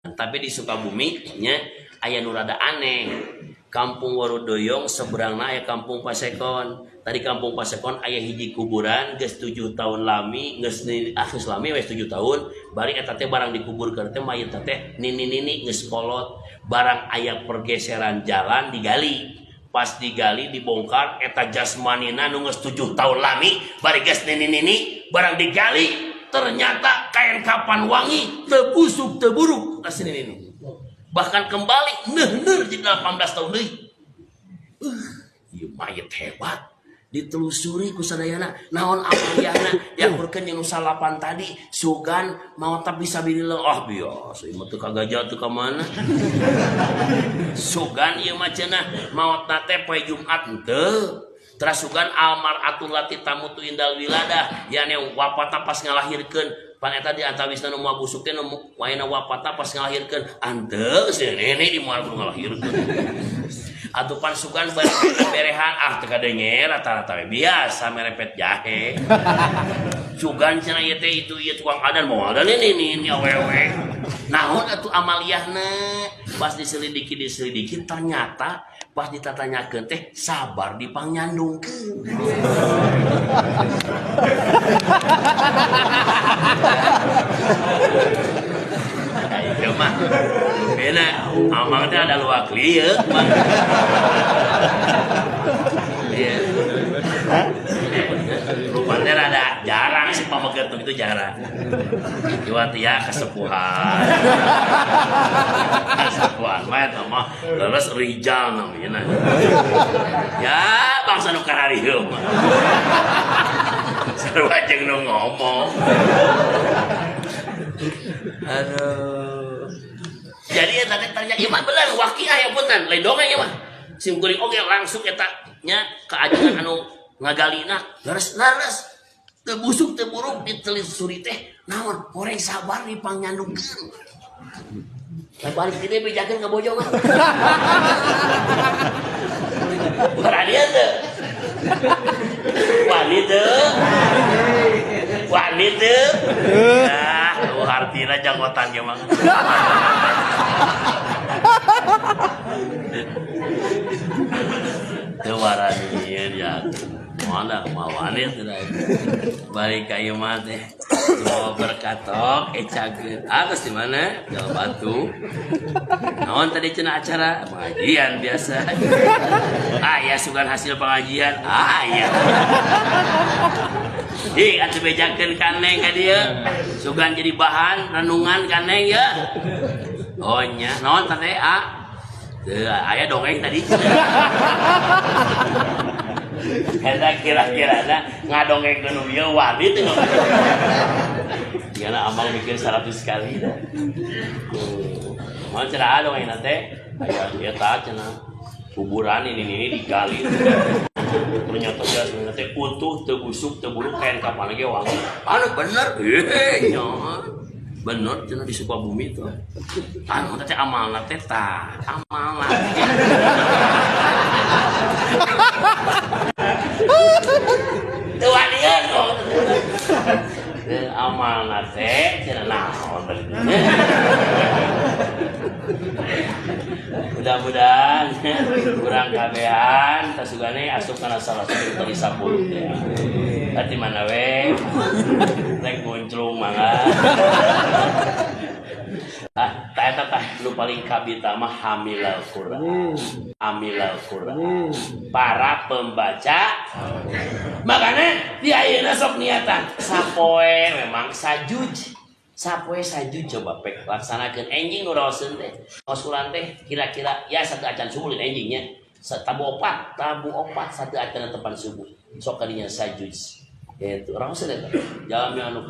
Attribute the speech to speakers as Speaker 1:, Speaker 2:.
Speaker 1: Tapi di Sukabumi nya aya nu rada aneh. Kampung Warudoyong seberangna aya Kampung Pasekon. Tadi Kampung Pasekon aya hiji kuburan geus 7 tahun lami, geus lami wes 7 tahun, bari eta teh barang dikuburkeun teh mayit teh nini geus kolot. Barang aya pergeseran jalan digali. Pas digali dibongkar eta jasmanina nu geus 7 tahun lami, bari geus nini barang digali ternyata kain kapan wangi teu busuk teu buruk asli ini. Bahkan kembali neuh jadi 18 tahun deui. Ieu mayit hebat. Ditelusuri ku sadayana naon amaliahna diakurkeun jeung nu salapan tadi sugan maot tapi sabilillah. Ah biasa ieu mah teu kagaja teu ka mana. Sugan ieu mah cenah maotna teh poe Jumat henteu. Terasugan almaratul lati tamutu indal wiladah yane wafat pas ngalahirkeun pan eta di antawisna nu moal busuk teh nu wayana wafat pas ngalahirkeun anteu si nene di moal ngalahirkeun atuh pan sugan berehan ah teu kadenge rata-rata biasa merepet jahe sugan cenah ieu teh itu ieu tukang adan moal adan ini awewe naon atuh amaliahna pas diselidiki ternyata pas ditatanyakeun teh sabar dipangyandungkeun. Ayo mah. Bena amal teh ada luak lieu mah. Iya. Rupanya rada jarang sih pamegetung itu jarang. Jual ya kesepuhan. Kesepuhan mah eta mah leres rijal namanya. Ya bangsa nu karariheum mah. Sarua jeung nu ngomong. Aduh. Jadi eta teh tanya ieu mah bener waqiah ya punten, lain dongeng ieu mah. Sim kuring oge langsung eta nya kaajengan anu ngagalina leres teu busuk teu buruk ditelusuri teh naon horeng sabar dipangyandungkeun. Lah balik deui bejakeun ka bojongan. Berani teu? Wani teu? Nah, artina janggotan ge mah. Teu warani ya. Mana mawane teh balik ka ieu mah teh mau berkatok ecageun geus di mana Jawa Batu naon tadi cenah acara pengajian biasa aya sugan hasil pengajian aya ih atuh bejakeun kaneng ka dieu sugan jadi bahan renungan kaneng ya oh nya naon teh teu aya dongeng tadi karena kira-kira ngadongeng ke ieu wali teh karena amal mikir 100 kali dah. Mau cenah dongeng teh aya eta cenah kuburan ini digali. Ternyata jasna teh utuh teu busuk teu buruk kain kapan ge wangi. Anu bener nya. Bener cenah di Sukabumi tuh. Anu teh amalna teh tah amalna. Tuanian amalna teh cenah naon teh. Mudah-mudahan urang kabehan tasugane asup kana salah satu dari 10 teh. Ati mana we? Rek gonclung mangga. Eta nu paling kabita mah hamilal Quran. Amilal Quran. Para pembaca. Makanya di ayeuna sok niatan sapoe memang sajuj. Sapoe sajuj coba pek laksanakeun enjing nu raoseun teh. Masulan teh kira-kira ya satu acan subuh enjingnya. Tabu opat satu acan tepan subuh. Sok kadinya sajuj. Itu raoseun eta. Jalmi anu